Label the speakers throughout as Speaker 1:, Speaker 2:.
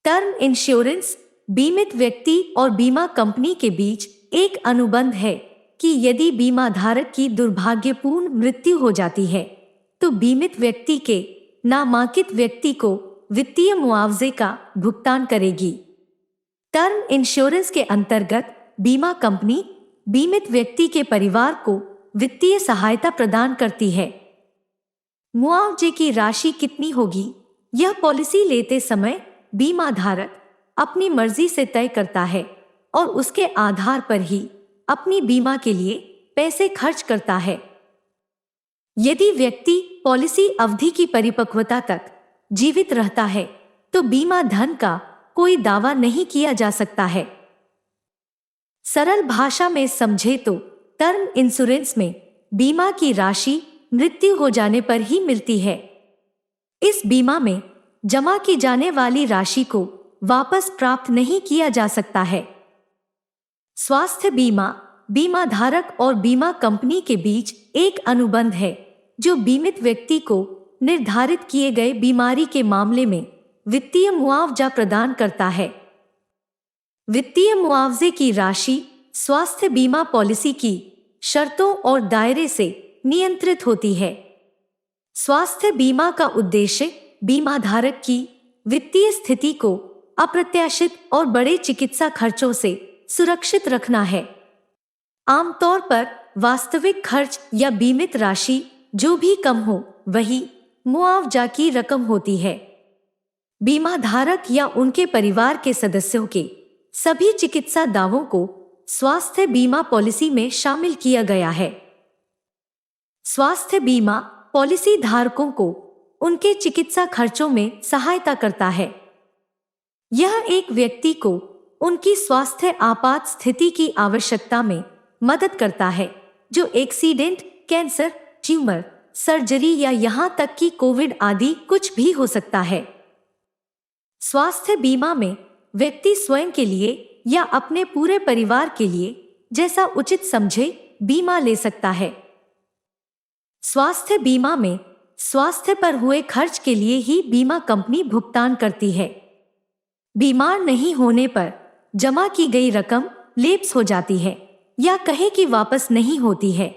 Speaker 1: Term insurance बीमित व्यक्ति और बीमा कंपनी के बीच एक अनुबंध है कि यदि बीमा धारक की दुर्भाग्यपूर्ण मृत्यु हो जाती है तो बीमित व्यक्ति के नामांकित व्यक्ति को वित्तीय मुआवजे का भुगतान करेगी। टर्म इंश्योरेंस के अंतर्गत बीमा कंपनी बीमित व्यक्ति के परिवार को वित्तीय सहायता प्रदान करती है। मुआवजे की राशि कितनी होगी, यह पॉलिसी लेते समय बीमा धारक अपनी मर्जी से तय करता है और उसके आधार पर ही अपनी बीमा के लिए पैसे खर्च करता है। यदि व्यक्ति पॉलिसी अवधि की परिपक्वता तक जीवित रहता है तो बीमा धन का कोई दावा नहीं किया जा सकता है। सरल भाषा में समझे तो टर्म इंश्योरेंस में बीमा की राशि मृत्यु हो जाने पर ही मिलती है। इस बीमा में जमा की जाने वाली राशि को वापस प्राप्त नहीं किया जा सकता है। स्वास्थ्य बीमा बीमा धारक और बीमा कंपनी के बीच एक अनुबंध है जो बीमित व्यक्ति को निर्धारित किए गए बीमारी के मामले में वित्तीय मुआवजा प्रदान करता है। वित्तीय मुआवजे की राशि स्वास्थ्य बीमा पॉलिसी की शर्तों और दायरे से नियंत्रित होती है। स्वास्थ्य बीमा का उद्देश्य बीमा धारक की वित्तीय स्थिति को अप्रत्याशित और बड़े चिकित्सा खर्चों से सुरक्षित रखना है। आमतौर पर वास्तविक खर्च या बीमित राशि जो भी कम हो वही मुआवजा की रकम होती है। बीमा धारक या उनके परिवार के सदस्यों के सभी चिकित्सा दावों को स्वास्थ्य बीमा पॉलिसी में शामिल किया गया है। स्वास्थ्य बीमा पॉलिसी धारकों को उनके चिकित्सा खर्चों में सहायता करता है। यह एक व्यक्ति को उनकी स्वास्थ्य आपात स्थिति की आवश्यकता में मदद करता है, जो एक्सीडेंट, कैंसर, ट्यूमर, सर्जरी या यहां तक कि कोविड आदि कुछ भी हो सकता है। स्वास्थ्य बीमा में व्यक्ति स्वयं के लिए या अपने पूरे परिवार के लिए जैसा उचित समझे बीमा ले सकता है। स्वास्थ्य बीमा में स्वास्थ्य पर हुए खर्च के लिए ही बीमा कंपनी भुगतान करती है। बीमार नहीं होने पर जमा की गई रकम लैप्स हो जाती है या कहे कि वापस नहीं होती है।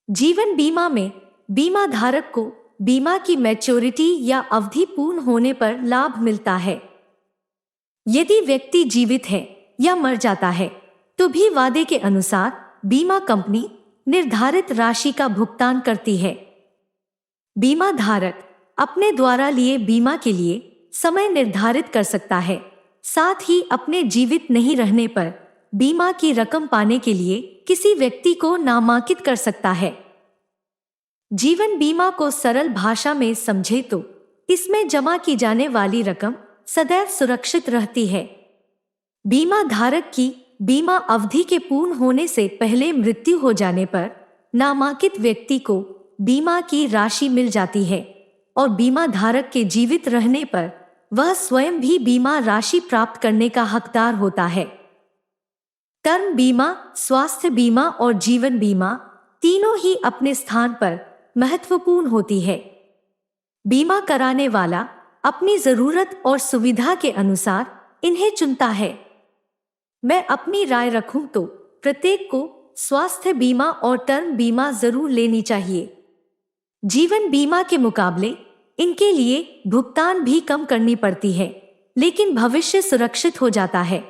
Speaker 1: जीवन बीमा में बीमा धारक को बीमा की मैच्योरिटी या अवधि पूर्ण होने पर लाभ मिलता है। यदि व्यक्ति जीवित है या मर जाता है तो भी वादे के अनुसार बीमा कंपनी निर्धारित राशि का भुगतान करती है। बीमा धारक अपने द्वारा लिए बीमा के लिए समय निर्धारित कर सकता है, साथ ही अपने जीवित नहीं रहने पर बीमा की रकम पाने के लिए किसी व्यक्ति को नामांकित कर सकता है। जीवन बीमा को सरल भाषा में समझे तो इसमें जमा की जाने वाली रकम सदैव सुरक्षित रहती है। बीमा धारक की बीमा अवधि के पूर्ण होने से पहले मृत्यु हो जाने पर नामांकित व्यक्ति को बीमा की राशि मिल जाती है और बीमा धारक के जीवित रहने पर वह स्वयं भी बीमा राशि प्राप्त करने का हकदार होता है। टर्म बीमा, स्वास्थ्य बीमा और जीवन बीमा तीनों ही अपने स्थान पर महत्वपूर्ण होती है। बीमा कराने वाला अपनी जरूरत और सुविधा के अनुसार इन्हें चुनता है। मैं अपनी राय रखूं तो प्रत्येक को स्वास्थ्य बीमा और टर्म बीमा जरूर लेनी चाहिए। जीवन बीमा के मुकाबले इनके लिए भुगतान भी कम करनी पड़ती है, लेकिन भविष्य सुरक्षित हो जाता है।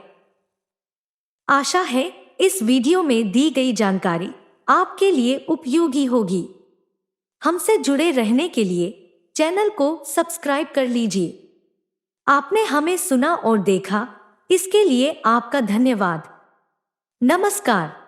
Speaker 1: आशा है इस वीडियो में दी गई जानकारी आपके लिए उपयोगी होगी। हमसे जुड़े रहने के लिए चैनल को सब्सक्राइब कर लीजिए। आपने हमें सुना और देखा, इसके लिए आपका धन्यवाद। नमस्कार।